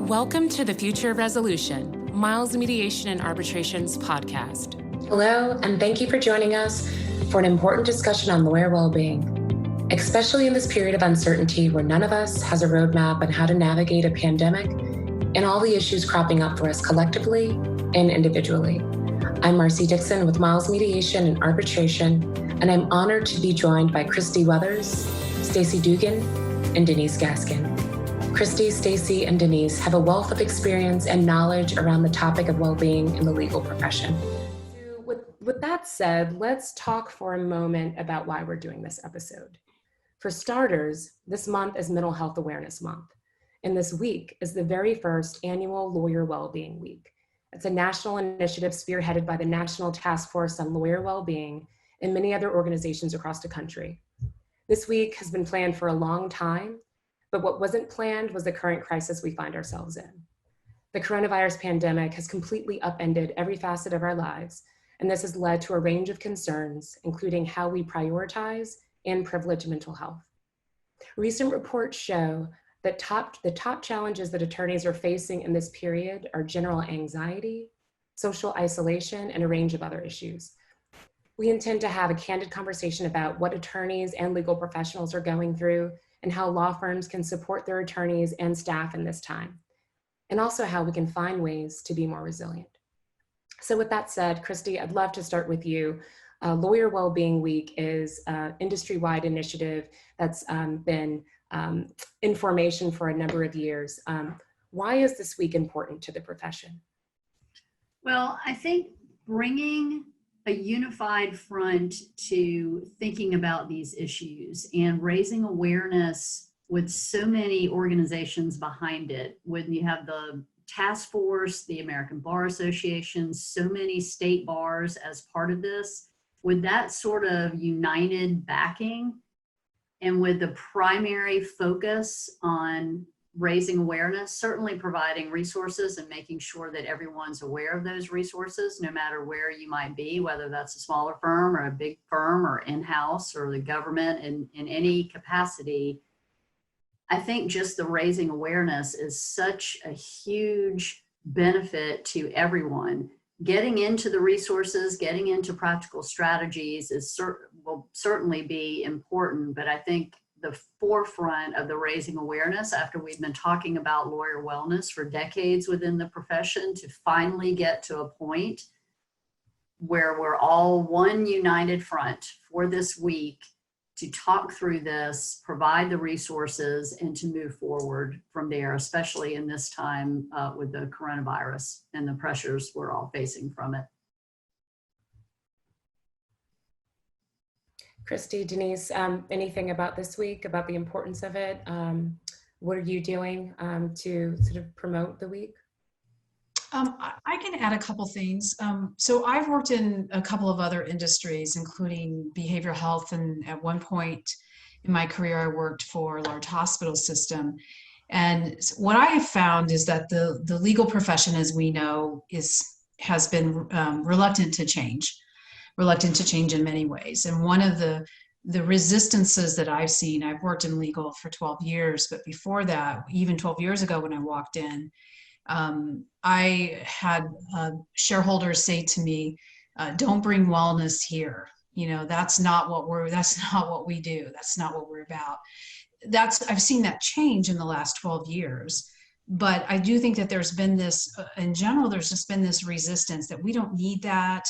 Welcome to the Future of Resolution, Miles Mediation and Arbitration's podcast. Hello, and thank you for joining us for an important discussion on lawyer well-being, especially in this period of uncertainty where none of us has a roadmap on how to navigate a pandemic and all the issues cropping up for us collectively and individually. I'm Marcie Dickson with Miles Mediation and Arbitration, and I'm honored to be joined by Kristy Weathers, Stacey Dougan, and Denise Gaskin. Kristy, Stacey, and Denise have a wealth of experience and knowledge around the topic of well-being in the legal profession. With that said, let's talk for a moment about why we're doing this episode. For starters, this month is Mental Health Awareness Month, and this week is the very first annual Lawyer Wellbeing Week. It's a national initiative spearheaded by the National Task Force on Lawyer Wellbeing and many other organizations across the country. This week has been planned for a long time, but what wasn't planned was the current crisis we find ourselves in. The coronavirus pandemic has completely upended every facet of our lives, and this has led to a range of concerns, including how we prioritize and privilege mental health. Recent reports show that the top challenges that attorneys are facing in this period are general anxiety, social isolation, and a range of other issues. We intend to have a candid conversation about what attorneys and legal professionals are going through and how law firms can support their attorneys and staff in this time, and also how we can find ways to be more resilient. So with that said, Kristy, I'd love to start with you. Lawyer Wellbeing Week is an industry-wide initiative that's been in formation for a number of years. Why is this week important to the profession? Well, I think bringing a unified front to thinking about these issues and raising awareness with so many organizations behind it, when you have the task force, the American Bar Association, so many state bars as part of this, with that sort of united backing and with the primary focus on raising awareness, certainly providing resources and making sure that everyone's aware of those resources, no matter where you might be, whether that's a smaller firm or a big firm or in-house or the government in any capacity. I think just the raising awareness is such a huge benefit to everyone. Getting into the resources, getting into practical strategies will certainly be important, but I think the forefront of the raising awareness, after we've been talking about lawyer wellness for decades within the profession, to finally get to a point where we're all one united front for this week to talk through this, provide the resources, and to move forward from there, especially in this time with the coronavirus and the pressures we're all facing from it. Kristy, Denise, anything about this week, about the importance of it? What are you doing to sort of promote the week? I can add a couple things. So I've worked in a couple of other industries, including behavioral health, and at one point in my career, I worked for a large hospital system. And what I have found is that the legal profession, as we know, has been reluctant to change in many ways. And one of the resistances that I've seen, I've worked in legal for 12 years, but before that, even 12 years ago when I walked in, I had shareholders say to me, don't bring wellness here. You know, that's not what we do. That's not what we're about. I've seen that change in the last 12 years. But I do think that there's been this, in general, there's just been this resistance that we don't need that.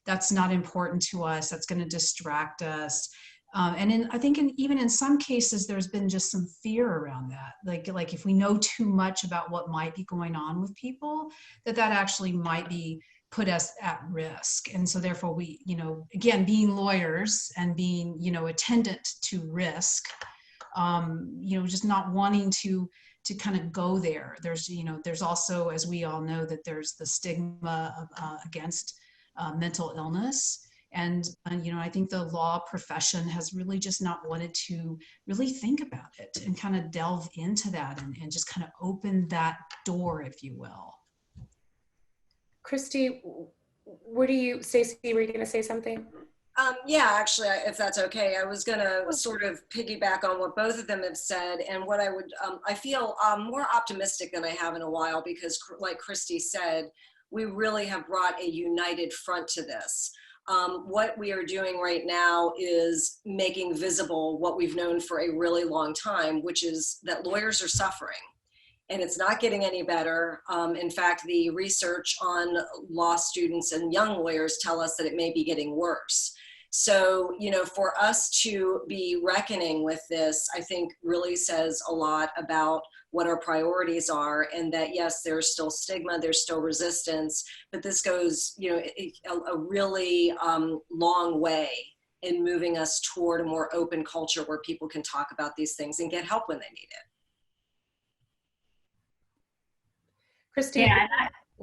That's not important to us. That's going to distract us. I think even in some cases, there's been just some fear around that. Like if we know too much about what might be going on with people, that actually might put us at risk. And so therefore we, again, being lawyers and being, attendant to risk, just not wanting to kind of go there. There's also, as we all know, that there's the stigma against mental illness. And I think the law profession has really just not wanted to really think about it and kind of delve into that and just kind of open that door, if you will. Kristy, Stacey, were you going to say something? Yeah, actually, if that's okay, I was going to sort of piggyback on what both of them have said, and what I would, I feel more optimistic than I have in a while, because like Kristy said, we really have brought a united front to this. What we are doing right now is making visible what we've known for a really long time, which is that lawyers are suffering. And it's not getting any better. In fact, the research on law students and young lawyers tell us that it may be getting worse. So, you know, for us to be reckoning with this, I think really says a lot about what our priorities are, and that, yes, there's still stigma, there's still resistance, but this goes, you know, a really long way in moving us toward a more open culture where people can talk about these things and get help when they need it. Kristy?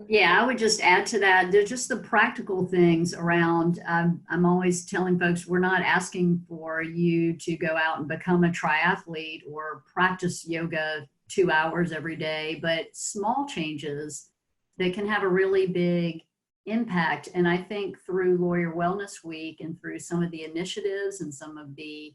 Yeah, I would just add to that. There's just the practical things around. I'm always telling folks, we're not asking for you to go out and become a triathlete or practice yoga 2 hours every day, but small changes that can have a really big impact. And I think through Lawyer Wellness Week and through some of the initiatives and some of the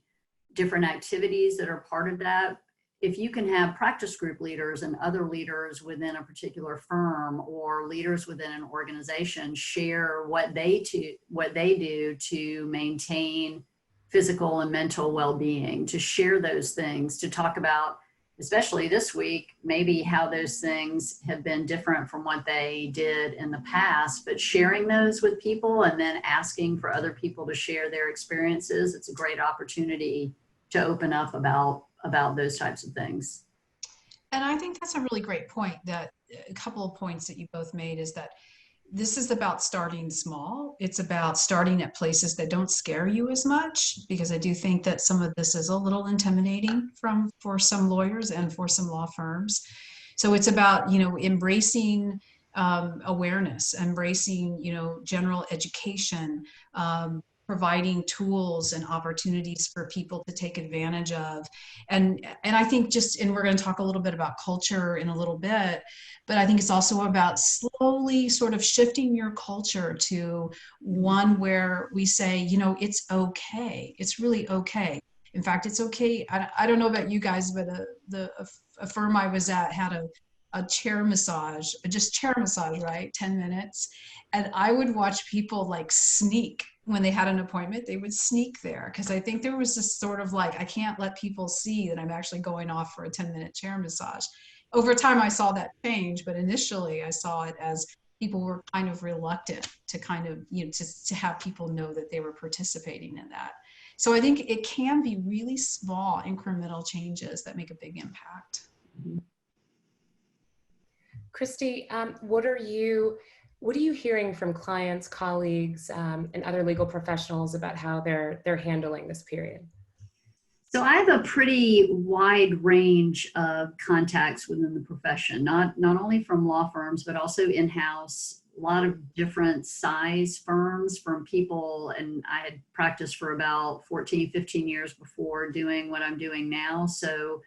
different activities that are part of that, if you can have practice group leaders and other leaders within a particular firm or leaders within an organization share what they do to maintain physical and mental well-being, to share those things, to talk about, especially this week, maybe how those things have been different from what they did in the past, but sharing those with people and then asking for other people to share their experiences, it's a great opportunity to open up about those types of things. And I think that's a really great point. That a couple of points that you both made is that this is about starting small. It's about starting at places that don't scare you as much, because I do think that some of this is a little intimidating for some lawyers and for some law firms. So it's about, you know, embracing awareness, embracing, you know, general education, providing tools and opportunities for people to take advantage of. And I think and we're going to talk a little bit about culture in a little bit, but I think it's also about slowly sort of shifting your culture to one where we say, you know, it's okay. It's really okay. In fact, it's okay. I don't know about you guys, but a firm I was at had a chair massage, right? 10 minutes. And I would watch people like sneak when they had an appointment. They would sneak there, because I think there was this sort of like, I can't let people see that I'm actually going off for a 10-minute chair massage. Over time, I saw that change, but initially I saw it as people were kind of reluctant to kind of, you know, to have people know that they were participating in that. So I think it can be really small incremental changes that make a big impact. Kristy, what are you hearing from clients, colleagues, and other legal professionals about how they're handling this period? So I have a pretty wide range of contacts within the profession, not only from law firms, but also in-house, a lot of different size firms, from people, and I had practiced for about 14, 15 years before doing what I'm doing now. So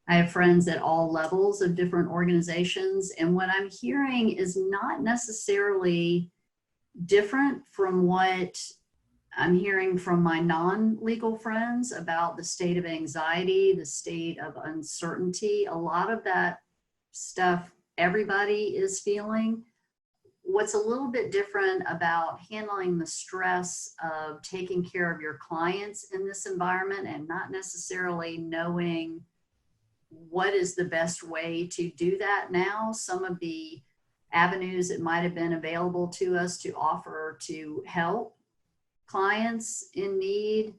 I have friends at all levels of different organizations, and what I'm hearing is not necessarily different from what I'm hearing from my non-legal friends about the state of anxiety, the state of uncertainty. A lot of that stuff everybody is feeling. What's a little bit different about handling the stress of taking care of your clients in this environment and not necessarily knowing what is the best way to do that now. Some of the avenues that might have been available to us to offer to help clients in need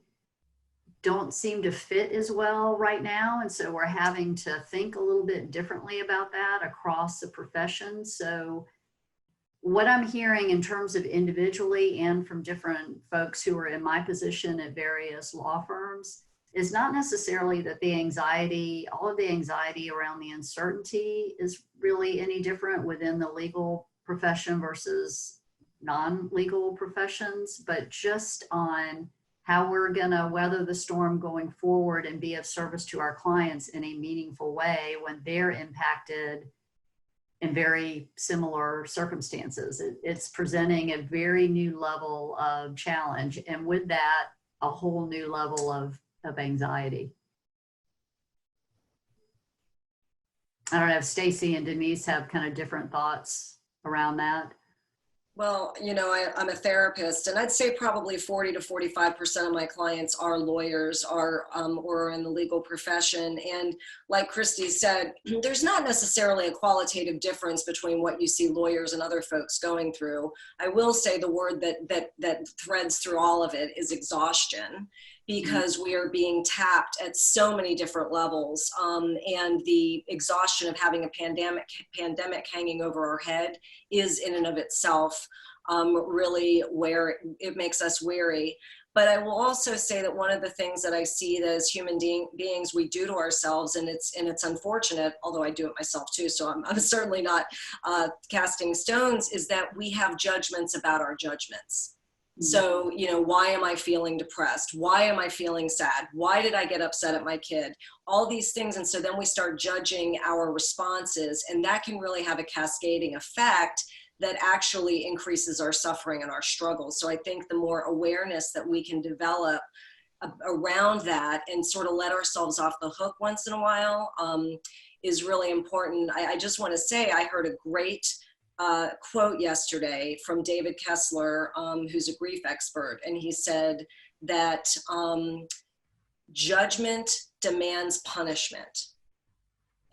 don't seem to fit as well right now. And so we're having to think a little bit differently about that across the profession. So what I'm hearing in terms of individually and from different folks who are in my position at various law firms is not necessarily that all of the anxiety around the uncertainty is really any different within the legal profession versus non-legal professions, but just on how we're going to weather the storm going forward and be of service to our clients in a meaningful way when they're impacted in very similar circumstances. It's presenting a very new level of challenge, and with that, a whole new level of anxiety. I don't know if Stacey and Denise have kind of different thoughts around that. Well, I'm a therapist, and I'd say probably 40 to 45% of my clients are lawyers, or in the legal profession. And like Kristy said, there's not necessarily a qualitative difference between what you see lawyers and other folks going through. I will say the word that threads through all of it is exhaustion, because we are being tapped at so many different levels. And the exhaustion of having a pandemic hanging over our head is in and of itself really where it makes us weary. But I will also say that one of the things that I see that as human beings we do to ourselves, and it's unfortunate, although I do it myself too, so I'm certainly not casting stones, is that we have judgments about our judgments. So, why am I feeling depressed? Why am I feeling sad? Why did I get upset at my kid? All these things. And so then we start judging our responses, and that can really have a cascading effect that actually increases our suffering and our struggles. So I think the more awareness that we can develop around that and sort of let ourselves off the hook once in a while is really important. I just want to say I heard a great quote yesterday from David Kessler, who's a grief expert, and he said that judgment demands punishment.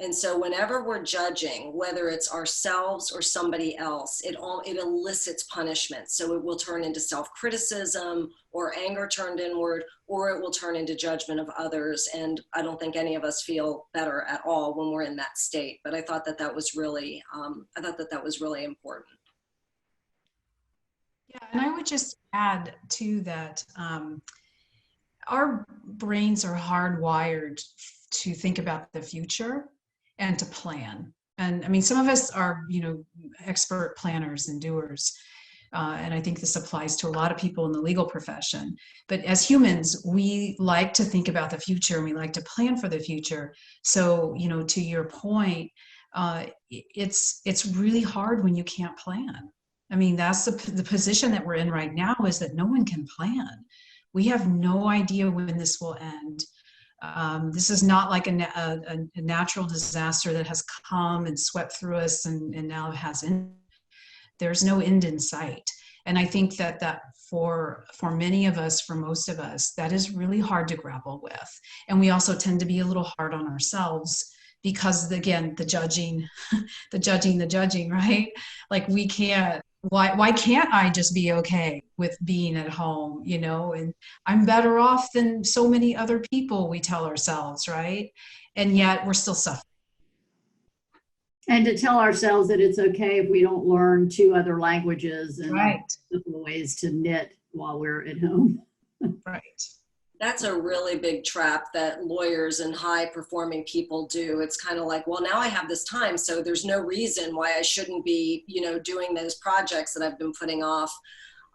And so whenever we're judging, whether it's ourselves or somebody else, it elicits punishment. So it will turn into self-criticism or anger turned inward, or it will turn into judgment of others. And I don't think any of us feel better at all when we're in that state. But I thought that was really, important. Yeah, and I would just add to that, our brains are hardwired to think about the future and to plan. And I mean, some of us are, expert planners and doers. And I think this applies to a lot of people in the legal profession. But as humans, we like to think about the future and we like to plan for the future. So, to your point, it's really hard when you can't plan. I mean, that's the position that we're in right now, is that no one can plan. We have no idea when this will end. This is not like a natural disaster that has come and swept through us and now has ended. There's no end in sight. And I think that for many of us, for most of us, that is really hard to grapple with. And we also tend to be a little hard on ourselves because, again, the judging, right? Like we can't, why can't I just be okay with being at home, and I'm better off than so many other people, we tell ourselves, right? And yet we're still suffering. And to tell ourselves that it's okay if we don't learn 2 other languages and right. ways to knit while we're at home. Right. That's a really big trap that lawyers and high performing people do. It's kind of like, well, now I have this time, so there's no reason why I shouldn't be, doing those projects that I've been putting off.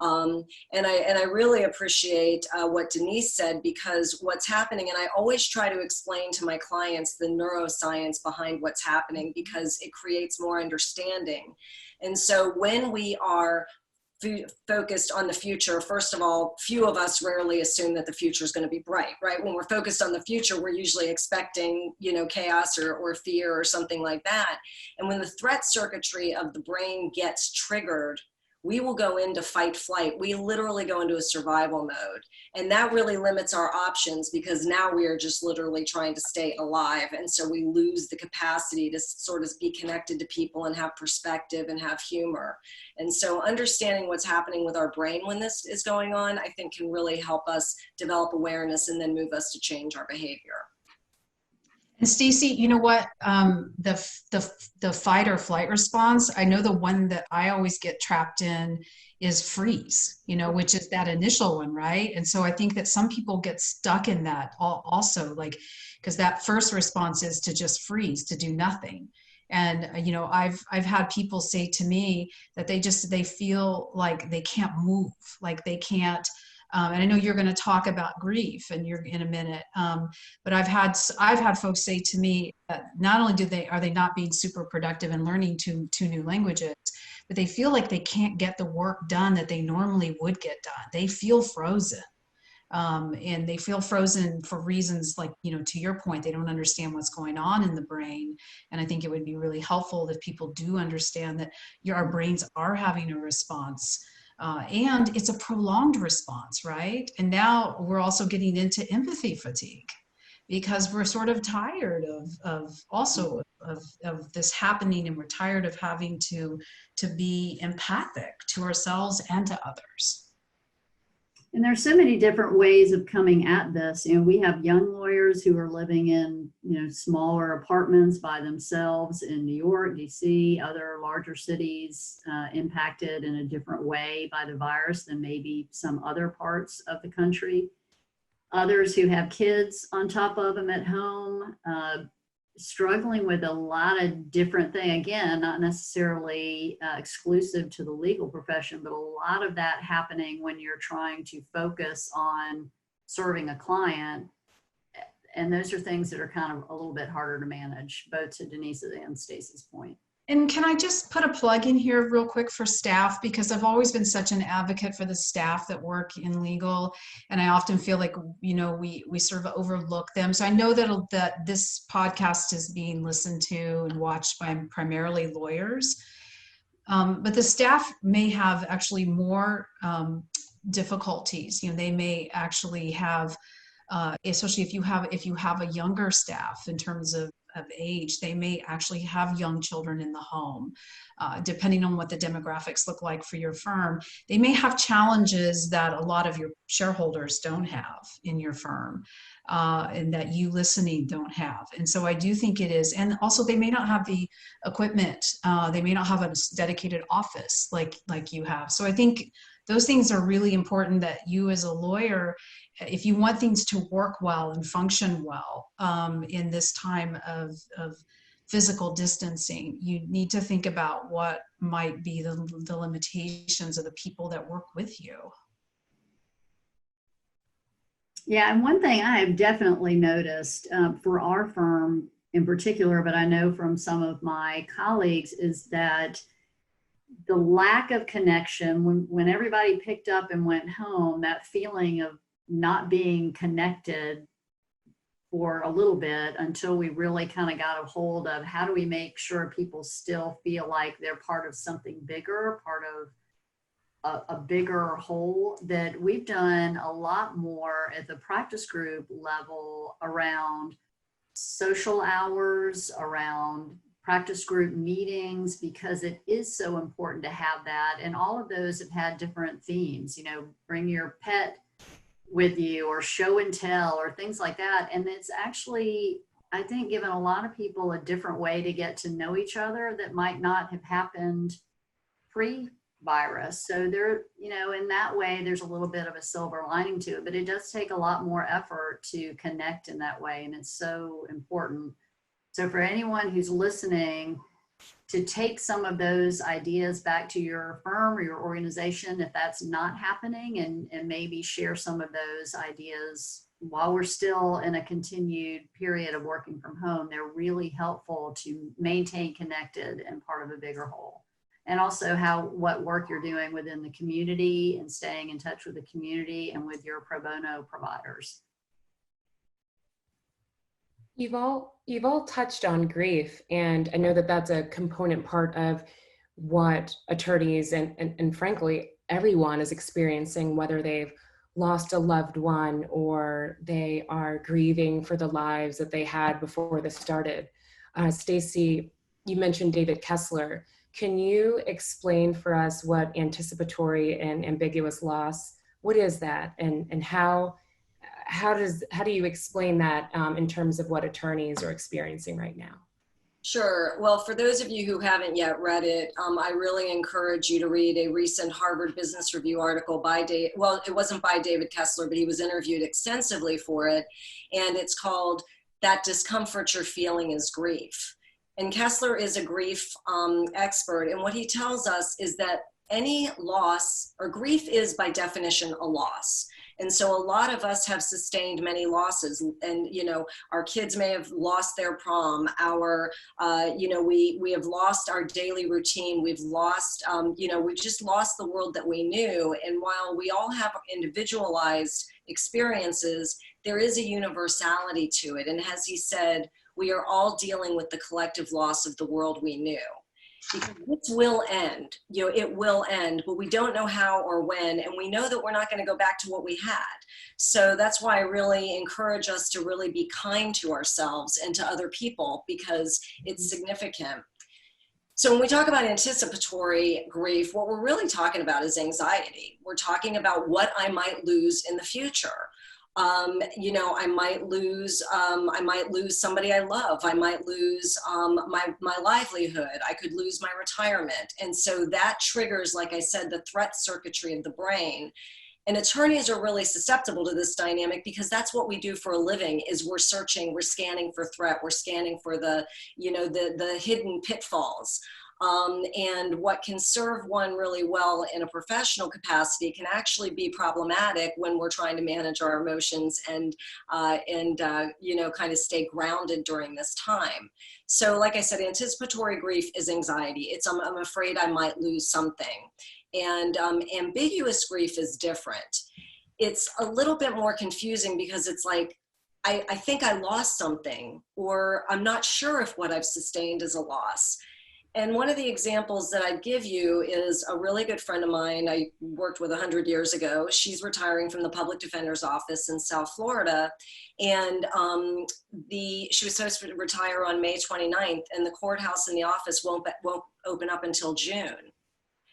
And I really appreciate what Denise said, because what's happening, and I always try to explain to my clients the neuroscience behind what's happening, because it creates more understanding. And so when we are focused on the future, first of all, few of us rarely assume that the future is going to be bright, right? When we're focused on the future, we're usually expecting, chaos or fear or something like that. And when the threat circuitry of the brain gets triggered, we will go into fight flight. We literally go into a survival mode. And that really limits our options, because now we are just literally trying to stay alive. And so we lose the capacity to sort of be connected to people and have perspective and have humor. And so understanding what's happening with our brain when this is going on, I think can really help us develop awareness and then move us to change our behavior. And Stacey, you know what? The fight or flight response, I know the one that I always get trapped in is freeze, which is that initial one, right? And so I think that some people get stuck in that also, because that first response is to just freeze, to do nothing. And, I've had people say to me that they feel like they can't move, like they can't And I know you're going to talk about grief and you're in a minute. But I've had folks say to me that not only are they not being super productive and learning two new languages, but they feel like they can't get the work done that they normally would get done. They feel frozen. And they feel frozen for reasons like, to your point, they don't understand what's going on in the brain. And I think it would be really helpful if people do understand that our brains are having a response. And it's a prolonged response, right? And now we're also getting into empathy fatigue because we're sort of tired of this happening, and we're tired of having to be empathic to ourselves and to others. And there's so many different ways of coming at this. We have young lawyers who are living in, smaller apartments by themselves in New York, DC, other larger cities impacted in a different way by the virus than maybe some other parts of the country. Others who have kids on top of them at home, struggling with a lot of different things. Again, not necessarily exclusive to the legal profession, but a lot of that happening when you're trying to focus on serving a client. And those are things that are kind of a little bit harder to manage, both to Denise's and Stacey's point. And can I just put a plug in here real quick for staff, because I've always been such an advocate for the staff that work in legal, and I often feel like we sort of overlook them. So I know that this podcast is being listened to and watched by primarily lawyers, but the staff may have actually more difficulties. They may actually have, especially if you have a younger staff in terms of age, they may actually have young children in the home. Depending on what the demographics look like for your firm, they may have challenges that a lot of your shareholders don't have in your firm, and that you listening don't have. And so I do think it is, and also they may not have the equipment, they may not have a dedicated office like you have. So I think those things are really important, that you as a lawyer, if you want things to work well and function well in this time of physical distancing, you need to think about what might be the limitations of the people that work with you. Yeah, and one thing I have definitely noticed for our firm in particular, but I know from some of my colleagues, is that the lack of connection, when everybody picked up and went home, that feeling of not being connected for a little bit until we really kind of got a hold of how do we make sure people still feel like they're part of something bigger, part of a bigger whole, that we've done a lot more at the practice group level around social hours, around practice group meetings, because it is so important to have that. And all of those have had different themes, bring your pet with you, or show and tell, or things like that. And it's actually, I think, given a lot of people a different way to get to know each other that might not have happened pre-virus. So there, in that way, there's a little bit of a silver lining to it, but it does take a lot more effort to connect in that way. And it's so important. So for anyone who's listening, to take some of those ideas back to your firm or your organization, if that's not happening, and maybe share some of those ideas while we're still in a continued period of working from home. They're really helpful to maintain connected and part of a bigger whole. And also what work you're doing within the community and staying in touch with the community and with your pro bono providers. You've all touched on grief, and I know that that's a component part of what attorneys and frankly everyone is experiencing, whether they've lost a loved one or they are grieving for the lives that they had before this started. Stacey, you mentioned David Kessler. Can you explain for us what anticipatory and ambiguous loss, what is that, and how do you explain that in terms of what attorneys are experiencing right now? Sure. Well, for those of you who haven't yet read it, I really encourage you to read a recent Harvard Business Review article it wasn't by David Kessler, but he was interviewed extensively for it. And it's called "That Discomfort You're Feeling is Grief." And Kessler is a grief expert. And what he tells us is that any loss, or grief is by definition a loss. And so a lot of us have sustained many losses, and, you know, our kids may have lost their prom, you know, we have lost our daily routine. We've lost, you know, we've just lost the world that we knew. And while we all have individualized experiences, there is a universality to it. And as he said, we are all dealing with the collective loss of the world we knew. Because this will end, you know, it will end, but we don't know how or when, and we know that we're not going to go back to what we had. So that's why I really encourage us to really be kind to ourselves and to other people, because it's significant. So when we talk about anticipatory grief, what we're really talking about is anxiety. We're talking about what I might lose in the future. You know, I might lose somebody I love. I might lose my livelihood. I could lose my retirement. And so that triggers, like I said, the threat circuitry of the brain. And attorneys are really susceptible to this dynamic, because that's what we do for a living, is we're searching, we're scanning for threat, we're scanning for the, you know, the hidden pitfalls. And what can serve one really well in a professional capacity can actually be problematic when we're trying to manage our emotions and you know, kind of stay grounded during this time. So like I said, anticipatory grief is anxiety. It's I'm afraid I might lose something. And ambiguous grief is different. It's a little bit more confusing, because it's like, I think I lost something, or I'm not sure if what I've sustained is a loss. And one of the examples that I'd give you is a really good friend of mine I worked with 100 years ago. She's retiring from the public defender's office in South Florida. And she was supposed to retire on May 29th, and the courthouse and the office won't open up until June.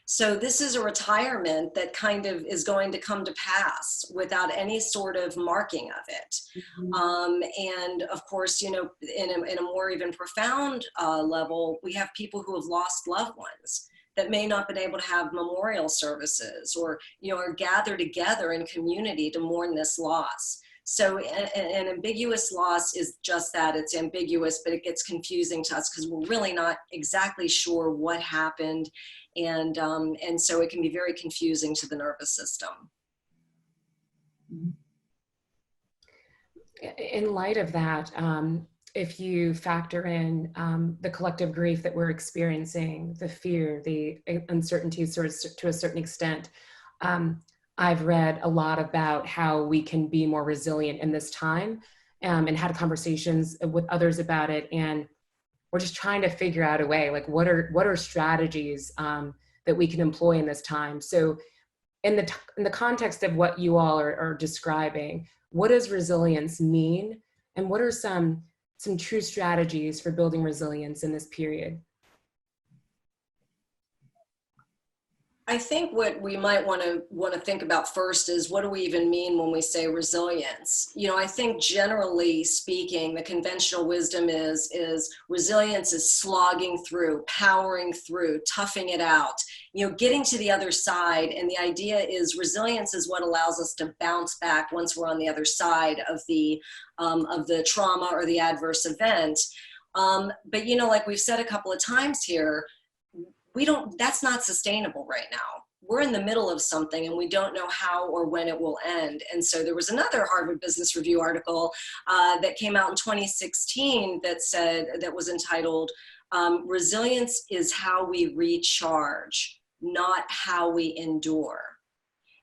So this is a retirement that kind of is going to come to pass without any sort of marking of it. Mm-hmm. And of course, you know, in a more even profound level, we have people who have lost loved ones that may not have been able to have memorial services, or, you know, or gather together in community to mourn this loss. So an ambiguous loss is just that. It's ambiguous, but it gets confusing to us because we're really not exactly sure what happened. And so it can be very confusing to the nervous system. In light of that, if you factor in the collective grief that we're experiencing, the fear, the uncertainty to a certain extent, I've read a lot about how we can be more resilient in this time, and had conversations with others about it. And we're just trying to figure out a way, like what are strategies that we can employ in this time. So in the context of what you all are describing, what does resilience mean? And what are some true strategies for building resilience in this period? I think what we might want to think about first is, what do we even mean when we say resilience? You know, I think generally speaking, the conventional wisdom is resilience is slogging through, powering through, toughing it out, you know, getting to the other side. And the idea is resilience is what allows us to bounce back once we're on the other side of the trauma or the adverse event. But, you know, like we've said a couple of times here, that's not sustainable right now. We're in the middle of something and we don't know how or when it will end. And so there was another Harvard Business Review article that came out in 2016 that was entitled, "Resilience is how we recharge, not how we endure."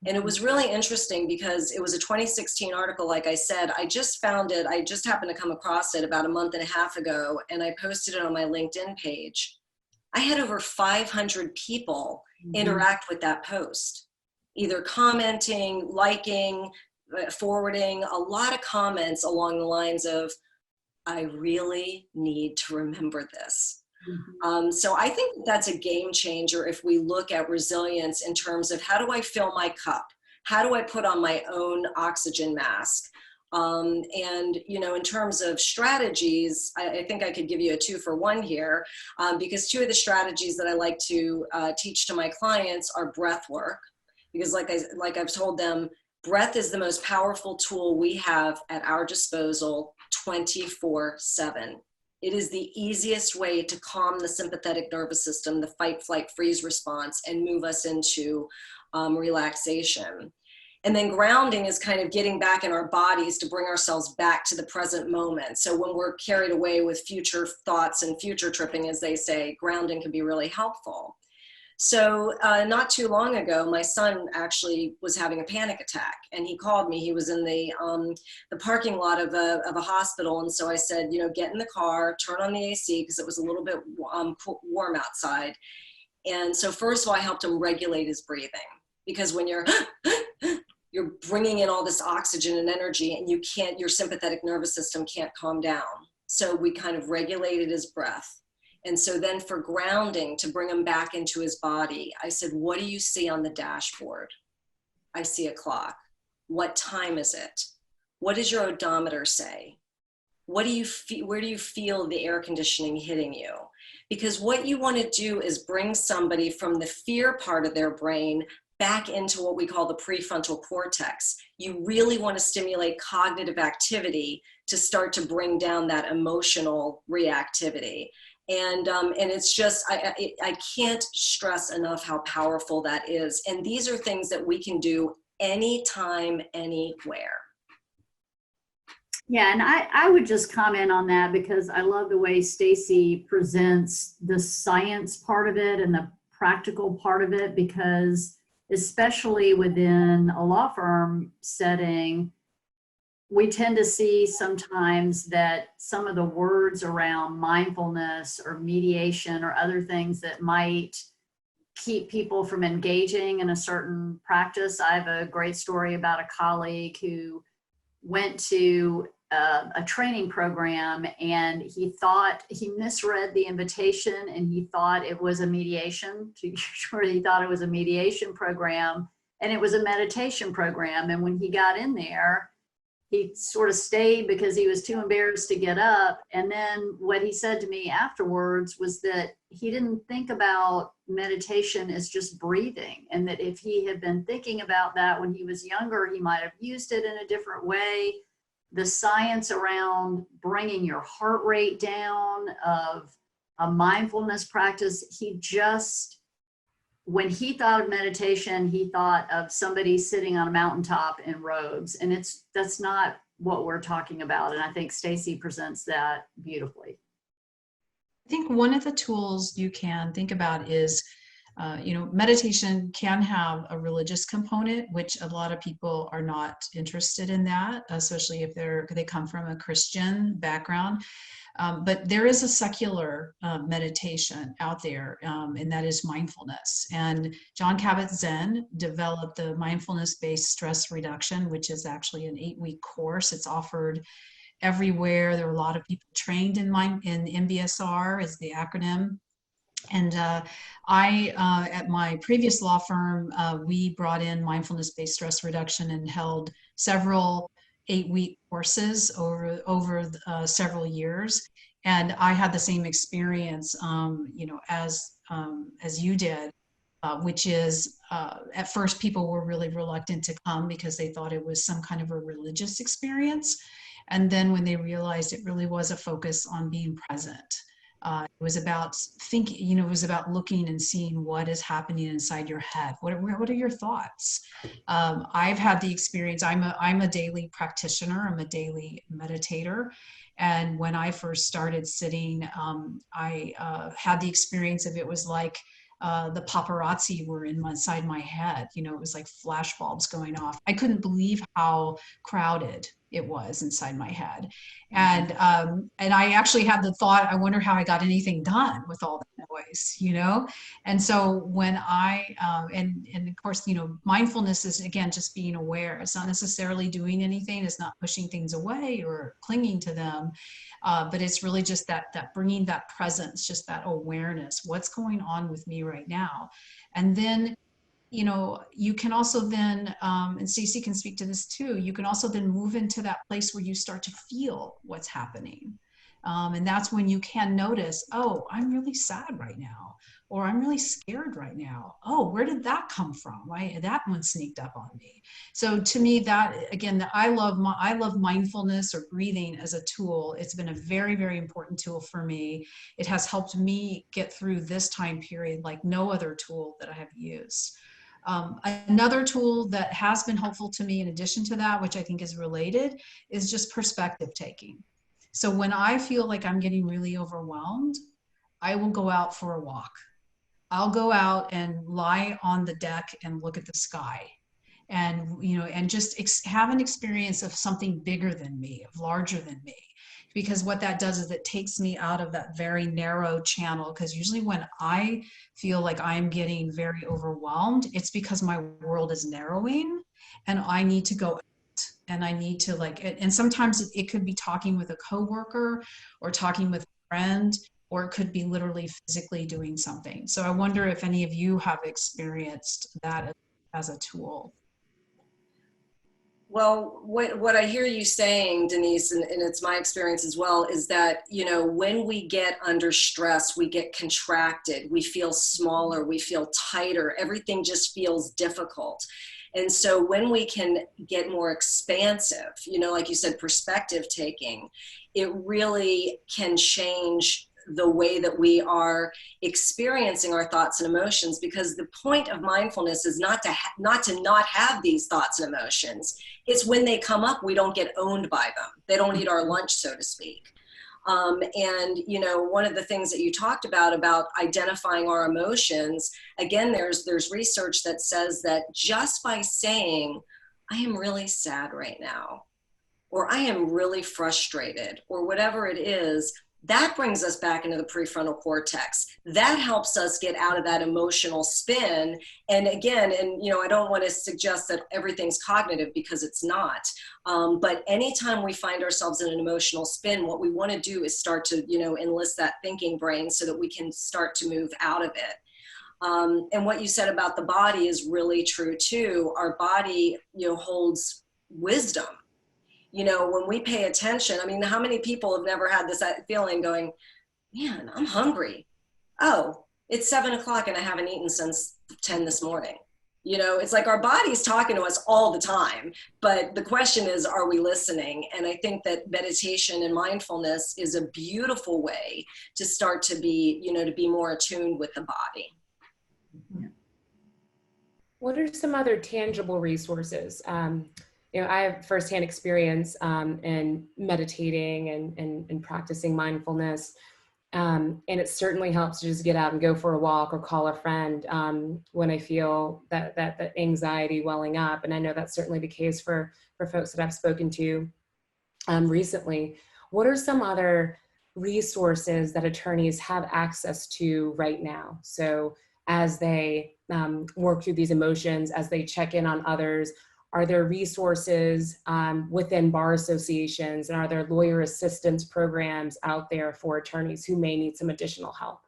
And it was really interesting because it was a 2016 article, like I said. I just found it, I just happened to come across it about a month and a half ago, and I posted it on my LinkedIn page. I had over 500 people interact with that post, either commenting, liking, forwarding, a lot of comments along the lines of, "I really need to remember this." So I think that's a game changer if we look at resilience in terms of, how do I fill my cup? How do I put on my own oxygen mask? And, you know, in terms of strategies, I think I could give you a 2-for-1 here, because 2 of the strategies that I like to teach to my clients are breath work, because like I've told them, breath is the most powerful tool we have at our disposal 24/7. It is the easiest way to calm the sympathetic nervous system, the fight, flight, freeze response, and move us into relaxation. And then grounding is kind of getting back in our bodies to bring ourselves back to the present moment. So when we're carried away with future thoughts and future tripping, as they say, grounding can be really helpful. So not too long ago, my son actually was having a panic attack, and he called me. He was in the parking lot of a hospital, and so I said, you know, get in the car, turn on the AC because it was a little bit warm outside. And so first of all, I helped him regulate his breathing, because when you're bringing in all this oxygen and energy, and your sympathetic nervous system can't calm down. So we kind of regulated his breath. And so then for grounding, to bring him back into his body, I said, what do you see on the dashboard? I see a clock. What time is it? What does your odometer say? What do you feel? Where do you feel the air conditioning hitting you? Because what you want to do is bring somebody from the fear part of their brain back into what we call the prefrontal cortex. You really want to stimulate cognitive activity to start to bring down that emotional reactivity. And it's just, I can't stress enough how powerful that is. And these are things that we can do anytime, anywhere. Yeah, and I would just comment on that, because I love the way Stacey presents the science part of it and the practical part of it, because especially within a law firm setting, we tend to see sometimes that some of the words around mindfulness or mediation or other things that might keep people from engaging in a certain practice. I have a great story about a colleague who went to a training program, and he misread the invitation, and he thought it was a mediation. He thought it was a mediation program, and it was a meditation program. And when he got in there, he sort of stayed because he was too embarrassed to get up. And then what he said to me afterwards was that he didn't think about meditation as just breathing, and that if he had been thinking about that when he was younger, he might have used it in a different way. The science around bringing your heart rate down, of a mindfulness practice, when he thought of meditation, he thought of somebody sitting on a mountaintop in robes, and that's not what we're talking about. And I think Stacey presents that beautifully. I think one of the tools you can think about is, meditation can have a religious component, which a lot of people are not interested in that, especially if they come from a Christian background. But there is a secular meditation out there, and that is mindfulness. And Jon Kabat-Zinn developed the mindfulness-based stress reduction, which is actually an 8-week course. It's offered everywhere. There are a lot of people trained in MBSR is the acronym. And I, at my previous law firm, we brought in mindfulness-based stress reduction and held several 8-week courses over several years. And I had the same experience, as you did, which is at first people were really reluctant to come because they thought it was some kind of a religious experience. And then when they realized it really was a focus on being present. It was about thinking, it was about looking and seeing what is happening inside your head. What are your thoughts? I've had the experience, I'm a daily practitioner, I'm a daily meditator. And when I first started sitting, I had the experience of, it was like the paparazzi were inside my head. It was like flash bulbs going off. I couldn't believe how crowded it was inside my head. And I actually had the thought, I wonder how I got anything done with all that noise, And so when and of course, mindfulness is, again, just being aware. It's not necessarily doing anything. It's not pushing things away or clinging to them. But it's really just that bringing that presence, just that awareness. What's going on with me right now? And then, you can also then, and Stacey can speak to this too, you can also then move into that place where you start to feel what's happening. And that's when you can notice, oh, I'm really sad right now, or I'm really scared right now. Oh, where did that come from? Right? That one sneaked up on me. So to me, that, again, I love mindfulness or breathing as a tool. It's been a very, very important tool for me. It has helped me get through this time period like no other tool that I have used. Another tool that has been helpful to me in addition to that, which I think is related, is just perspective taking. So when I feel like I'm getting really overwhelmed, I will go out for a walk. I'll go out and lie on the deck and look at the sky, and and just have an experience of something bigger than me, of larger than me. Because what that does is it takes me out of that very narrow channel. Because usually when I feel like I'm getting very overwhelmed, it's because my world is narrowing and I need to go out, and I need to and sometimes it could be talking with a coworker or talking with a friend, or it could be literally physically doing something. So I wonder if any of you have experienced that as a tool. Well, what I hear you saying, Denise, and it's my experience as well, is that, when we get under stress, we get contracted, we feel smaller, we feel tighter, everything just feels difficult. And so when we can get more expansive, like you said, perspective taking, it really can change the way that we are experiencing our thoughts and emotions, because the point of mindfulness is not to not have these thoughts and emotions. It's when they come up, we don't get owned by them. They don't eat our lunch, so to speak. And one of the things that you talked about identifying our emotions, again, there's research that says that just by saying, I am really sad right now, or I am really frustrated, or whatever it is, that brings us back into the prefrontal cortex. That helps us get out of that emotional spin. And again, I don't want to suggest that everything's cognitive, because it's not. But anytime we find ourselves in an emotional spin, what we want to do is start to, enlist that thinking brain so that we can start to move out of it. And what you said about the body is really true too. Our body, holds wisdom. When we pay attention, how many people have never had this feeling going, man, I'm hungry. Oh, it's 7 o'clock and I haven't eaten since 10 this morning. It's like our body's talking to us all the time, but the question is, are we listening? And I think that meditation and mindfulness is a beautiful way to start to be, to be more attuned with the body. What are some other tangible resources? I have firsthand experience in meditating and practicing mindfulness. And it certainly helps to just get out and go for a walk or call a friend when I feel that anxiety welling up. And I know that's certainly the case for folks that I've spoken to recently. What are some other resources that attorneys have access to right now? So as they work through these emotions, as they check in on others, are there resources within bar associations, and are there lawyer assistance programs out there for attorneys who may need some additional help?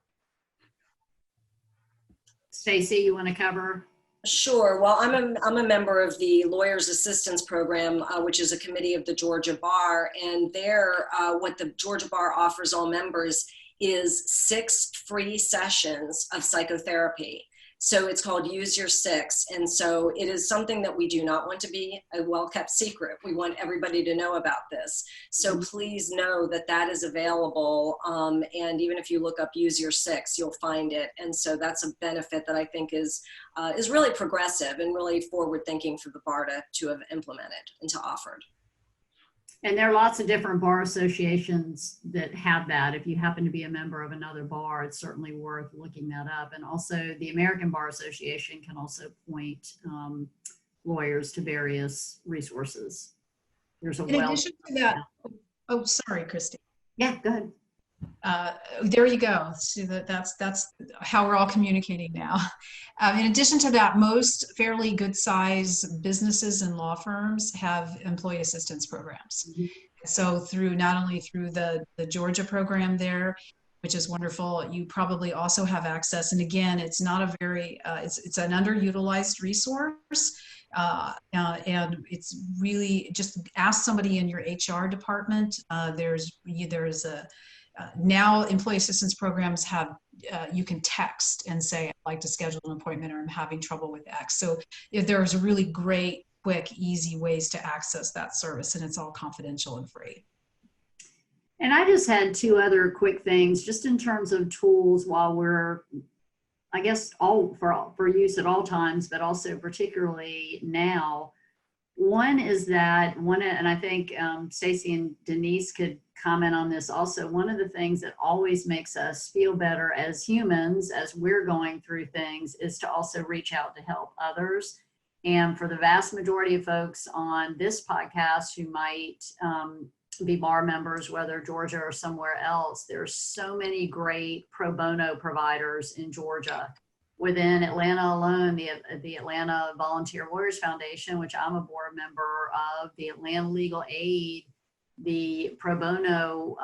Stacey, you want to cover? Sure. Well, I'm a member of the Lawyers Assistance Program, which is a committee of the Georgia Bar, and there, what the Georgia Bar offers all members is 6 free sessions of psychotherapy. So it's called Use Your 6. And so it is something that we do not want to be a well-kept secret. We want everybody to know about this. So please know that that is available. And even if you look up Use Your 6, you'll find it. And so that's a benefit that I think is really progressive and really forward-thinking for the bar to have implemented and to offered. And there are lots of different bar associations that have that. If you happen to be a member of another bar, it's certainly worth looking that up. And also the American Bar Association can also point lawyers to various resources. There's a In addition to that, oh, sorry, Kristy. Yeah, go ahead. There you go. See, that's how we're all communicating now. In addition to that, most fairly good size businesses and law firms have employee assistance programs. Mm-hmm. So not only through the Georgia program there, which is wonderful, you probably also have access. And again, it's not a very, it's an underutilized resource. And it's really just ask somebody in your HR department. There's now employee assistance programs have, you can text and say, I'd like to schedule an appointment, or I'm having trouble with X. So if there's really great, quick, easy ways to access that service, and it's all confidential and free. And I just had 2 other quick things, just in terms of tools while we're I guess for use at all times, but also particularly now. One is that and I think Stacey and Denise could comment on this also. One of the things that always makes us feel better as humans, as we're going through things, is to also reach out to help others. And for the vast majority of folks on this podcast who might be bar members, whether Georgia or somewhere else, there's so many great pro bono providers in Georgia. Within Atlanta alone, the Atlanta Volunteer Lawyers Foundation, which I'm a board member of, the Atlanta Legal Aid, the Pro Bono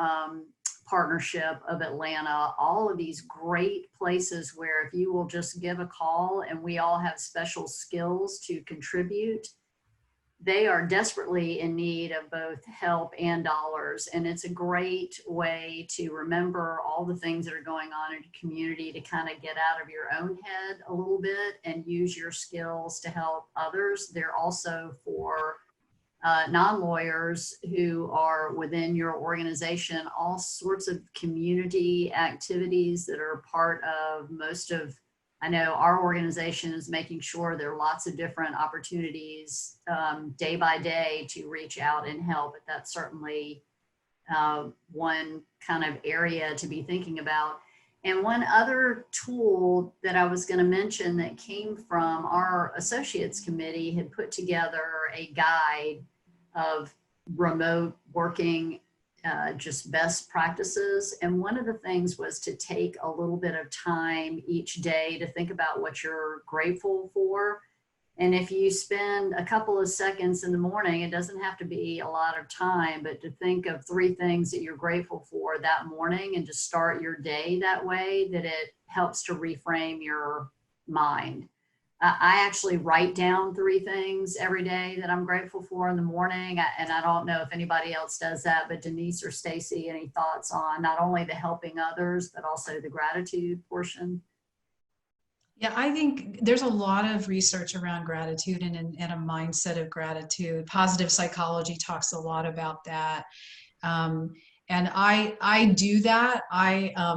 Partnership of Atlanta, all of these great places where if you will just give a call, and we all have special skills to contribute, they are desperately in need of both help and dollars. And it's a great way to remember all the things that are going on in the community, to kind of get out of your own head a little bit and use your skills to help others. They're also for non-lawyers who are within your organization, all sorts of community activities that are part of most of, I know our organization is making sure there are lots of different opportunities day by day to reach out and help, but that's certainly one kind of area to be thinking about. And one other tool that I was going to mention that came from our associates committee had put together a guide of remote working, just best practices. And one of the things was to take a little bit of time each day to think about what you're grateful for. And if you spend a couple of seconds in the morning, it doesn't have to be a lot of time, but to think of 3 things that you're grateful for that morning and to start your day that way, that it helps to reframe your mind. I actually write down 3 things every day that I'm grateful for in the morning. And I don't know if anybody else does that, but Denise or Stacey, any thoughts on not only the helping others, but also the gratitude portion? Yeah, I think there's a lot of research around gratitude and a mindset of gratitude. Positive psychology talks a lot about that. And I do that.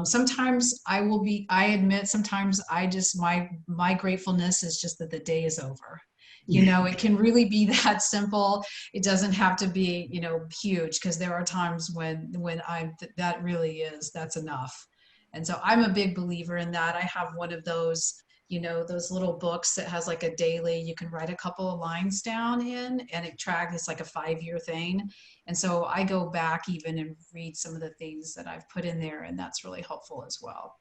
Sometimes I admit, sometimes my gratefulness is just that the day is over. You know, it can really be that simple. It doesn't have to be, you know, huge, because there are times when that really is, that's enough. And so I'm a big believer in that. I have one of those, you know, those little books that has like a daily, you can write a couple of lines down in, and it's like a 5-year thing. And so I go back even and read some of the things that I've put in there, and that's really helpful as well.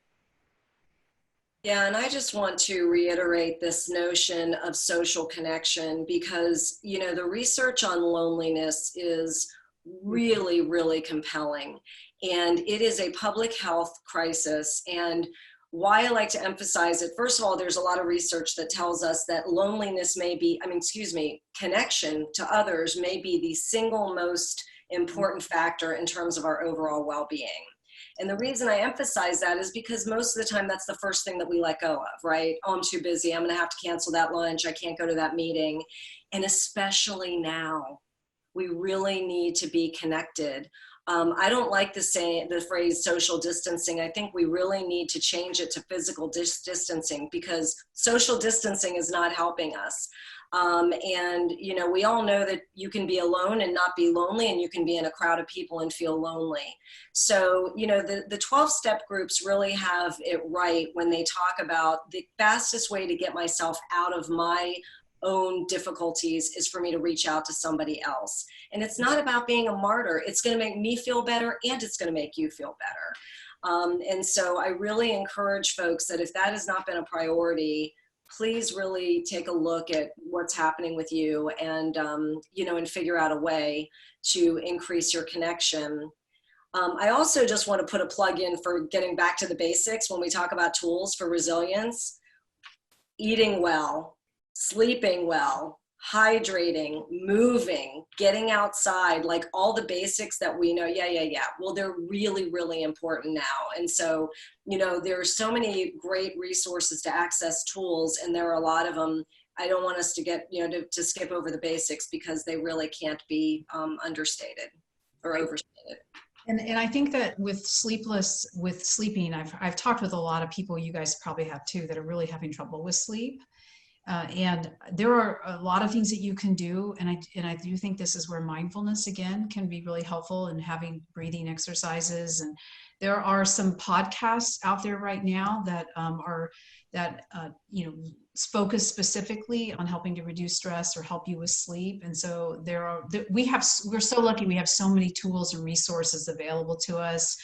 Yeah, and I just want to reiterate this notion of social connection, because, you know, the research on loneliness is really, really compelling. And it is a public health crisis. And why I like to emphasize it, first of all, there's a lot of research that tells us that loneliness connection to others may be the single most important factor in terms of our overall well-being. And the reason I emphasize that is because most of the time that's the first thing that we let go of, right? Oh, I'm too busy. I'm going to have to cancel that lunch. I can't go to that meeting. And especially now, we really need to be connected. I don't like the phrase social distancing. I think we really need to change it to physical distancing, because social distancing is not helping us. And, you know, we all know that you can be alone and not be lonely, and you can be in a crowd of people and feel lonely. So, you know, the 12-step groups really have it right when they talk about the fastest way to get myself out of my own difficulties is for me to reach out to somebody else. And it's not about being a martyr. It's going to make me feel better, and it's going to make you feel better. And so I really encourage folks that if that has not been a priority, please really take a look at what's happening with you, and, you know, and figure out a way to increase your connection. I also just want to put a plug in for getting back to the basics when we talk about tools for resilience: eating well, sleeping well, hydrating, moving, getting outside, like all the basics that we know. Yeah. Well, they're really, really important now. And so, you know, there are so many great resources to access tools, and there are a lot of them. I don't want us to get, you know, to skip over the basics, because they really can't be understated or overstated. And I think that with sleeping, I've talked with a lot of people, you guys probably have too, that are really having trouble with sleep. And there are a lot of things that you can do. And I do think this is where mindfulness again can be really helpful in having breathing exercises. And there are some podcasts out there right now that focus specifically on helping to reduce stress or help you with sleep. And so we're so lucky we have so many tools and resources available to us.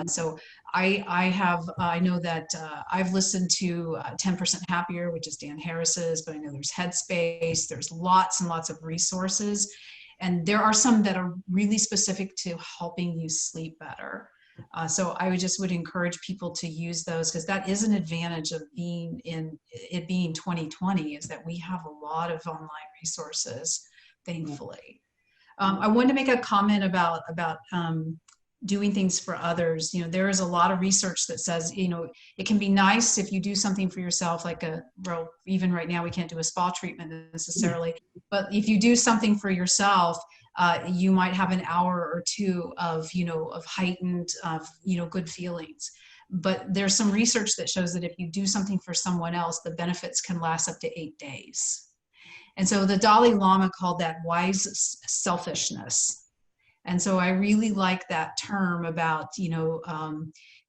So I know that I've listened to 10% Happier, which is Dan Harris's, but I know there's Headspace, there's lots and lots of resources. And there are some that are really specific to helping you sleep better. So I would encourage people to use those, because that is an advantage of being 2020, is that we have a lot of online resources, thankfully. I wanted to make a comment about doing things for others. There is a lot of research that says, it can be nice if you do something for yourself, even right now we can't do a spa treatment necessarily, but if you do something for yourself, you might have an hour or two of heightened, good feelings. But there's some research that shows that if you do something for someone else, the benefits can last up to 8 days. And so the Dalai Lama called that wise selfishness. And so I really like that term about,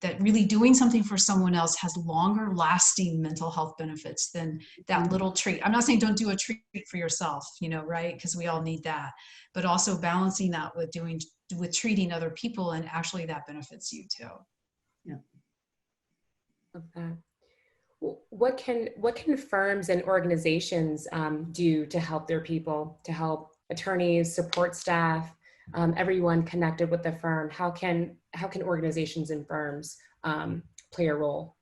that really doing something for someone else has longer lasting mental health benefits than that little treat. I'm not saying don't do a treat for yourself, right? Because we all need that, but also balancing that with treating other people, and actually that benefits you too. Yeah. Okay. What can firms and organizations do to help their people, to help attorneys, support staff, everyone connected with the firm? How can organizations and firms play a role?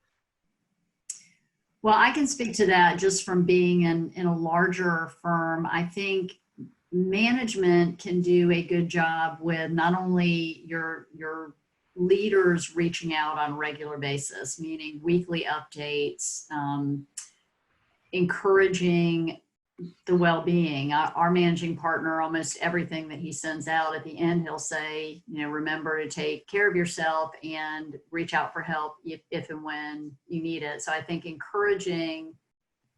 Well, I can speak to that just from being in a larger firm. I think management can do a good job with not only your leaders reaching out on a regular basis, meaning weekly updates, encouraging the well-being. Our managing partner, almost everything that he sends out at the end, he'll say, remember to take care of yourself and reach out for help if and when you need it. So I think encouraging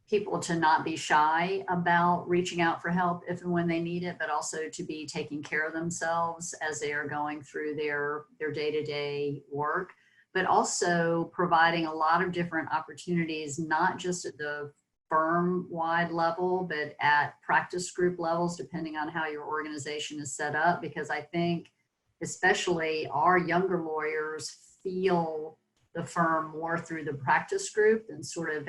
people to not be shy about reaching out for help if and when they need it, but also to be taking care of themselves as they are going through their day-to-day work, but also providing a lot of different opportunities, not just at the firm-wide level, but at practice group levels, depending on how your organization is set up. Because I think especially our younger lawyers feel the firm more through the practice group than sort of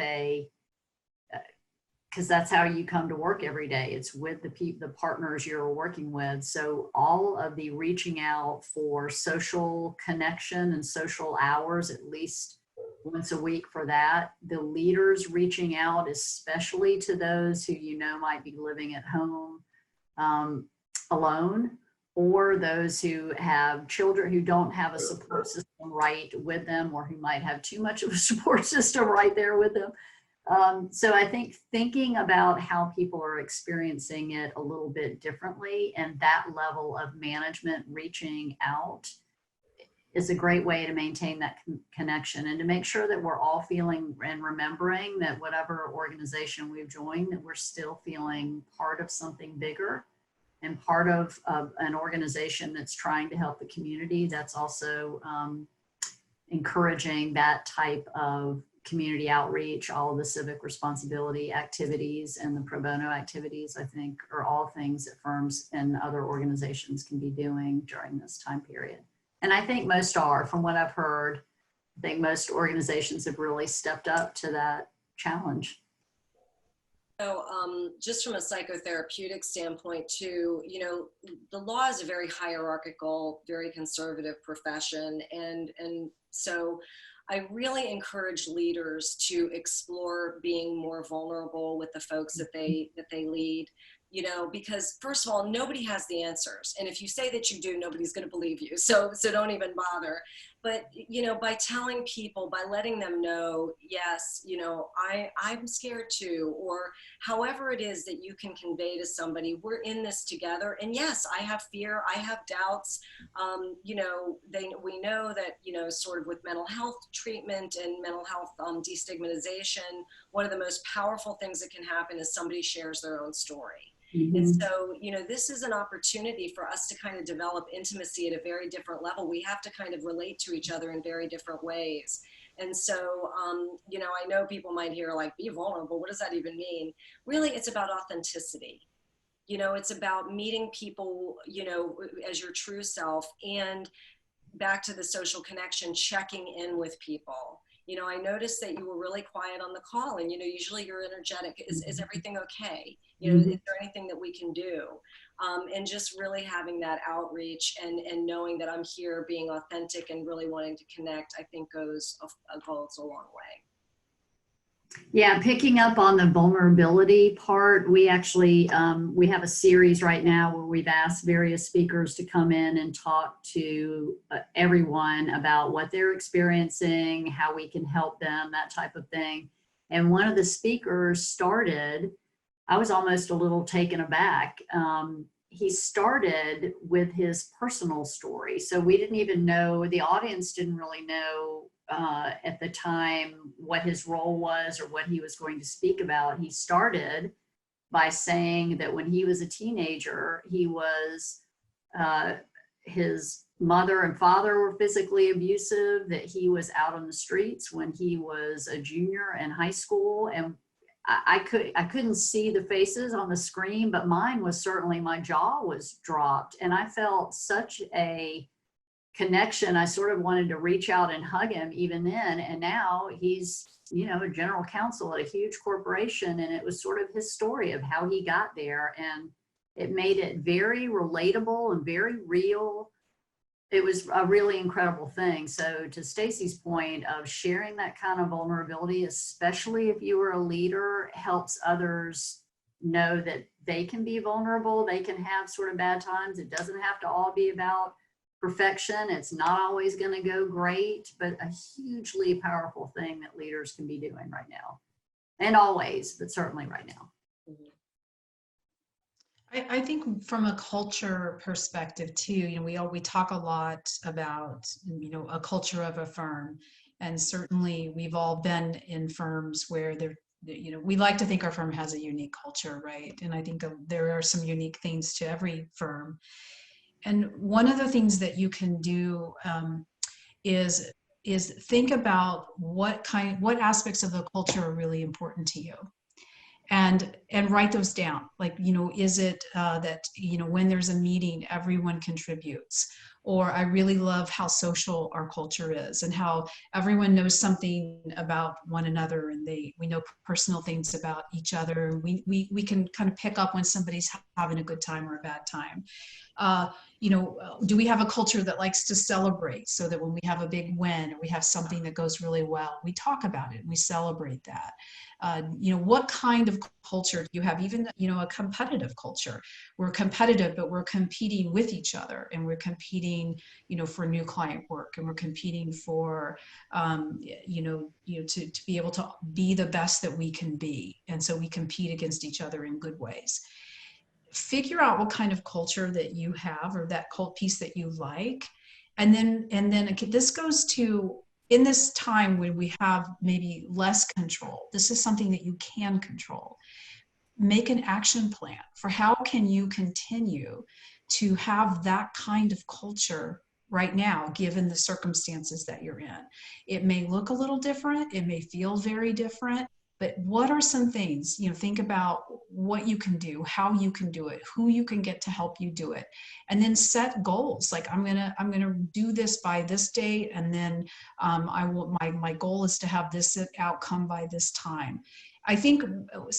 because that's how you come to work every day. It's with the partners you're working with. So all of the reaching out for social connection and social hours, at least once a week for that, the leaders reaching out, especially to those who might be living at home alone, or those who have children who don't have a support system right with them, or who might have too much of a support system right there with them. So I think thinking about how people are experiencing it a little bit differently, and that level of management reaching out, is a great way to maintain that connection, and to make sure that we're all feeling and remembering that whatever organization we've joined, that we're still feeling part of something bigger and part of an organization that's trying to help the community. That's also encouraging that type of community outreach. All of the civic responsibility activities and the pro bono activities, I think, are all things that firms and other organizations can be doing during this time period. And I think most are, from what I've heard. I think most organizations have really stepped up to that challenge. So just from a psychotherapeutic standpoint too, the law is a very hierarchical, very conservative profession. And so I really encourage leaders to explore being more vulnerable with the folks that they lead. Because first of all, nobody has the answers. And if you say that you do, nobody's going to believe you. So don't even bother. But, you know, by telling people, by letting them know, yes, you know, I'm scared too, or however it is that you can convey to somebody, we're in this together. And yes, I have fear, I have doubts. You know, we know that, you know, sort of with mental health treatment and mental health destigmatization, one of the most powerful things that can happen is somebody shares their own story. And so, you know, this is an opportunity for us to kind of develop intimacy at a very different level. We have to kind of relate to each other in very different ways. And so, you know, I know people might hear like, be vulnerable. What does that even mean? Really, it's about authenticity. You know, it's about meeting people, you know, as your true self, and back to the social connection, checking in with people. You know, I noticed that you were really quiet on the call, and, you know, usually you're energetic. Is everything okay? You know, is there anything that we can do? And just really having that outreach and knowing that I'm here being authentic and really wanting to connect, I think goes a long way. Yeah, picking up on the vulnerability part, we actually, we have a series right now where we've asked various speakers to come in and talk to everyone about what they're experiencing, how we can help them, that type of thing. And one of the speakers started, I was almost a little taken aback. He started with his personal story. So we didn't even know, the audience didn't really know at the time what his role was or what he was going to speak about. He started by saying that when he was a teenager, he was, his mother and father were physically abusive, that he was out on the streets when he was a junior in high school. And I couldn't see the faces on the screen, but mine was certainly, my jaw was dropped. And I felt such a connection. I sort of wanted to reach out and hug him even then. And now he's, you know, a general counsel at a huge corporation. And it was sort of his story of how he got there. And it made it very relatable and very real. It was a really incredible thing. So to Stacey's point of sharing that kind of vulnerability, especially if you are a leader, helps others know that they can be vulnerable. They can have sort of bad times. It doesn't have to all be about perfection. It's not always going to go great, but a hugely powerful thing that leaders can be doing right now. And always, but certainly right now. I think from a culture perspective too, you know, we talk a lot about, you know, a culture of a firm, and certainly we've all been in firms where you know, we like to think our firm has a unique culture, right? And I think there are some unique things to every firm. And one of the things that you can do is think about what aspects of the culture are really important to you. And write those down. Like, you know, is it that, you know, when there's a meeting, everyone contributes? Or I really love how social our culture is and how everyone knows something about one another, and we know personal things about each other. We can kind of pick up when somebody's having a good time or a bad time. You know, do we have a culture that likes to celebrate, so that when we have a big win or we have something that goes really well, we talk about it and we celebrate that? You know, what kind of culture do you have? Even, you know, a competitive culture. We're competitive, but we're competing with each other, and we're competing, you know, for new client work, and we're competing for, you know, to be able to be the best that we can be. And so we compete against each other in good ways. Figure out what kind of culture that you have, or that piece that you like. And then this goes to, in this time when we have maybe less control, this is something that you can control. Make an action plan for how can you continue to have that kind of culture right now, given the circumstances that you're in. It may look a little different, it may feel very different, but what are some things, you know, think about what you can do, how you can do it, who you can get to help you do it, and then set goals. Like, I'm gonna do this by this date, and then my goal is to have this outcome by this time. I think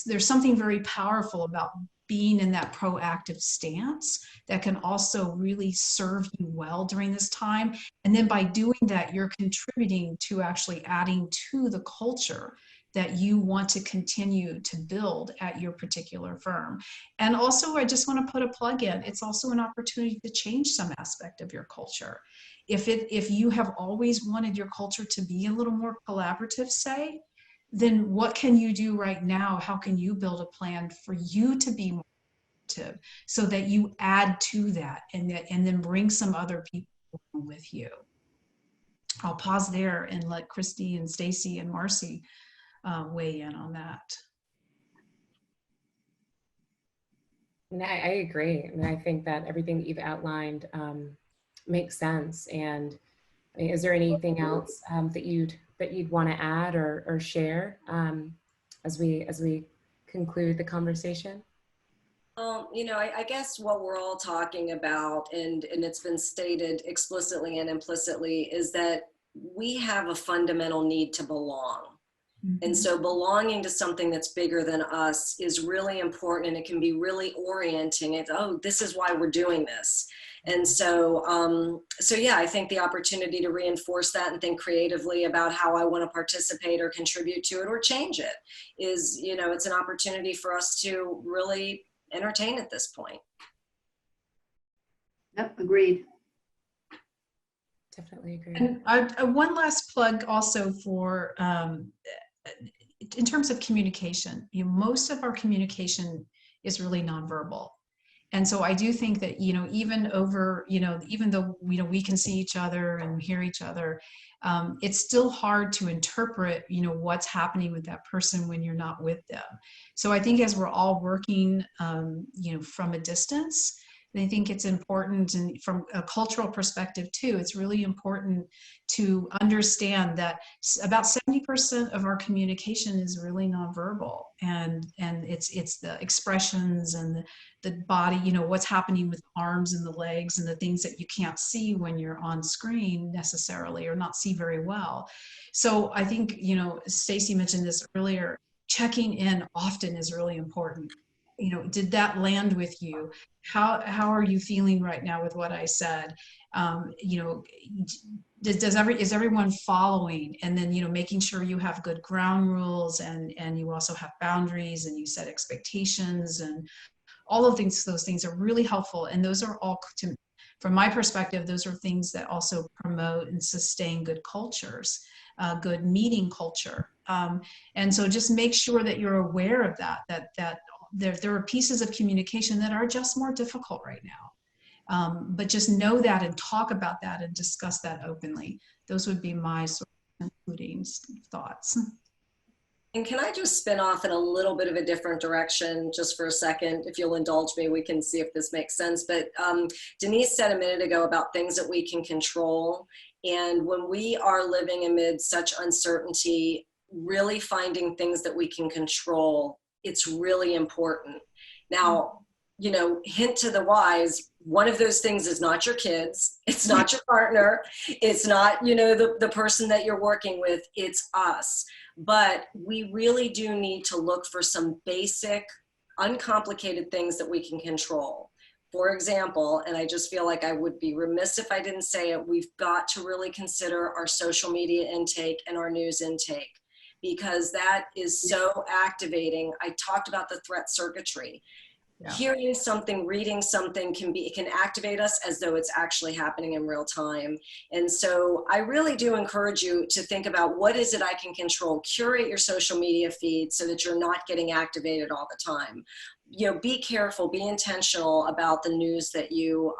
there's something very powerful about being in that proactive stance that can also really serve you well during this time. And then by doing that, you're contributing to actually adding to the culture that you want to continue to build at your particular firm. And also, I just want to put a plug in. It's also an opportunity to change some aspect of your culture. If you have always wanted your culture to be a little more collaborative, say, then what can you do right now? How can you build a plan for you to be more collaborative so that you add to that and then bring some other people with you? I'll pause there and let Kristy and Stacey and Marcie weigh in on that. I agree. I mean, I think that everything that you've outlined makes sense. And I mean, is there anything else that you'd want to add or share as we conclude the conversation? You know, I guess what we're all talking about, and it's been stated explicitly and implicitly, is that we have a fundamental need to belong. Mm-hmm. And so belonging to something that's bigger than us is really important, and it can be really orienting. It's, oh, this is why we're doing this. And so, yeah, I think the opportunity to reinforce that and think creatively about how I want to participate or contribute to it or change it is, you know, it's an opportunity for us to really entertain at this point. Yep, agreed. Definitely agree. And one last plug also for, in terms of communication, most of our communication is really nonverbal. And so I do think that, even though, we can see each other and hear each other, it's still hard to interpret, what's happening with that person when you're not with them. So I think as we're all working, from a distance, I think it's important, and from a cultural perspective too, it's really important to understand that about 70% of our communication is really nonverbal, and it's the expressions and the body, what's happening with the arms and the legs and the things that you can't see when you're on screen necessarily, or not see very well. So I think, Stacey mentioned this earlier, checking in often is really important. Did that land with you? How are you feeling right now with what I said? Is everyone following? And then, making sure you have good ground rules, and you also have boundaries, and you set expectations, and all of those things are really helpful. And those are all, from my perspective, those are things that also promote and sustain good cultures, good meeting culture. And so just make sure that you're aware of that there are pieces of communication that are just more difficult right now. But just know that and talk about that and discuss that openly. Those would be my sort of concluding thoughts. And can I just spin off in a little bit of a different direction just for a second? If you'll indulge me, we can see if this makes sense. But Denise said a minute ago about things that we can control. And when we are living amid such uncertainty, really finding things that we can control, it's really important. Now, hint to the wise, one of those things is not your kids, it's not your partner, it's not, the person that you're working with, it's us. But we really do need to look for some basic, uncomplicated things that we can control. For example, and I just feel like I would be remiss if I didn't say it, we've got to really consider our social media intake and our news intake, because that is so activating. I talked about the threat circuitry. Yeah. Hearing something, reading something it can activate us as though it's actually happening in real time. And so I really do encourage you to think about, what is it I can control? Curate your social media feed so that you're not getting activated all the time. Be careful, be intentional about the news that you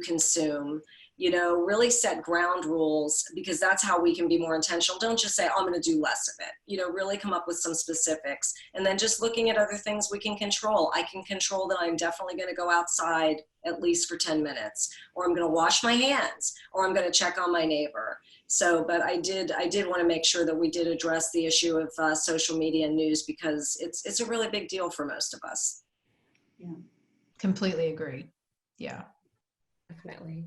consume. Really set ground rules, because that's how we can be more intentional. Don't just say, oh, I'm going to do less of it. Really come up with some specifics. And then just looking at other things we can control. I can control that I'm definitely going to go outside at least for 10 minutes, or I'm going to wash my hands, or I'm going to check on my neighbor. So, but I did want to make sure that we did address the issue of social media and news, because it's a really big deal for most of us. Yeah, completely agree. Yeah, definitely.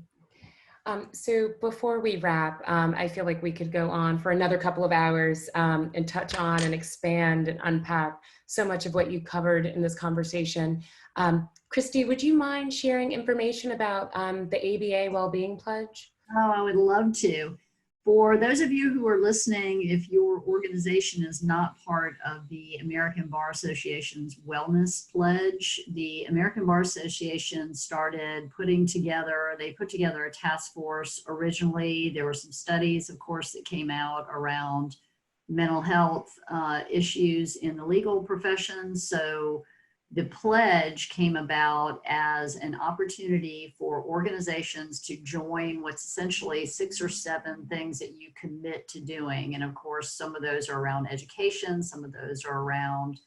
So before we wrap, I feel like we could go on for another couple of hours and touch on and expand and unpack so much of what you covered in this conversation. Kristy, would you mind sharing information about the ABA Wellbeing Pledge? Oh, I would love to. For those of you who are listening, if your organization is not part of the American Bar Association's Wellness Pledge, the American Bar Association they put together a task force originally. There were some studies, of course, that came out around mental health issues in the legal profession. So the pledge came about as an opportunity for organizations to join what's essentially 6 or 7 things that you commit to doing. And of course, some of those are around education, some of those are around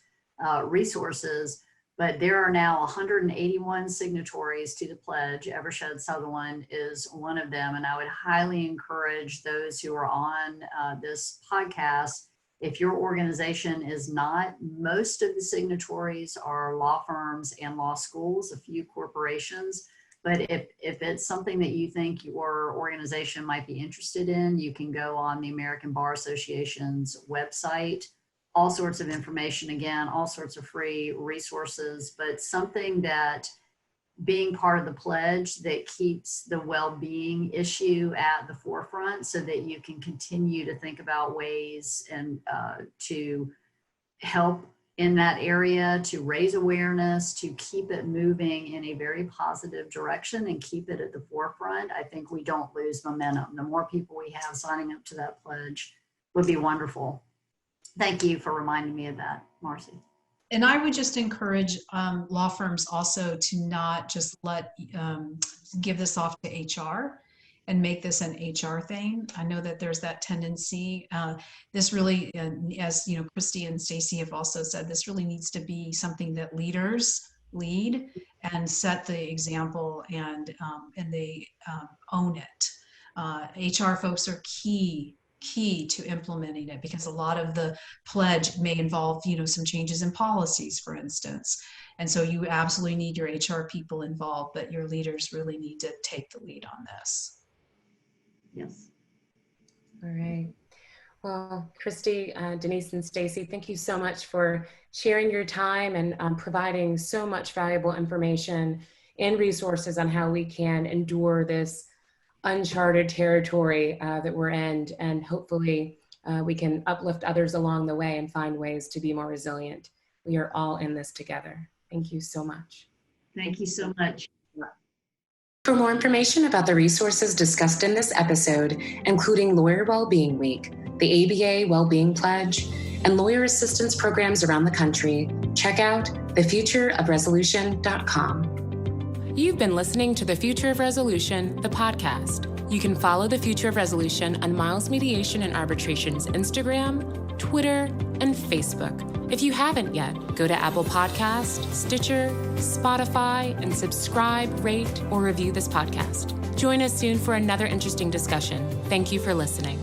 resources, but there are now 181 signatories to the pledge. Evershed Sutherland is one of them. And I would highly encourage those who are on this podcast, if your organization is not, most of the signatories are law firms and law schools, a few corporations. But if it's something that you think your organization might be interested in, you can go on the American Bar Association's website. All sorts of information, again, all sorts of free resources, but something that being part of the pledge that keeps the well-being issue at the forefront so that you can continue to think about ways and to help in that area, to raise awareness, to keep it moving in a very positive direction and keep it at the forefront. I think we don't lose momentum. The more people we have signing up to that pledge would be wonderful. Thank you for reminding me of that, Marcie. And I would just encourage law firms also to not just give this off to HR and make this an HR thing. I know that there's that tendency. This really, as you know, Kristy and Stacey have also said, this really needs to be something that leaders lead and set the example, and they own it. HR folks are key to implementing it, because a lot of the pledge may involve, some changes in policies, for instance. And so you absolutely need your HR people involved, but your leaders really need to take the lead on this. Yes. All right. Well, Kristy, Denise, and Stacey, thank you so much for sharing your time and providing so much valuable information and resources on how we can endure this uncharted territory that we're in, and hopefully we can uplift others along the way and find ways to be more resilient. We are all in this together. Thank you so much. Thank you so much. For more information about the resources discussed in this episode, including Lawyer Wellbeing Week, the ABA Wellbeing Pledge, and lawyer assistance programs around the country, check out thefutureofresolution.com. You've been listening to The Future of Resolution, the podcast. You can follow The Future of Resolution on Miles Mediation and Arbitration's Instagram, Twitter, and Facebook. If you haven't yet, go to Apple Podcasts, Stitcher, Spotify, and subscribe, rate, or review this podcast. Join us soon for another interesting discussion. Thank you for listening.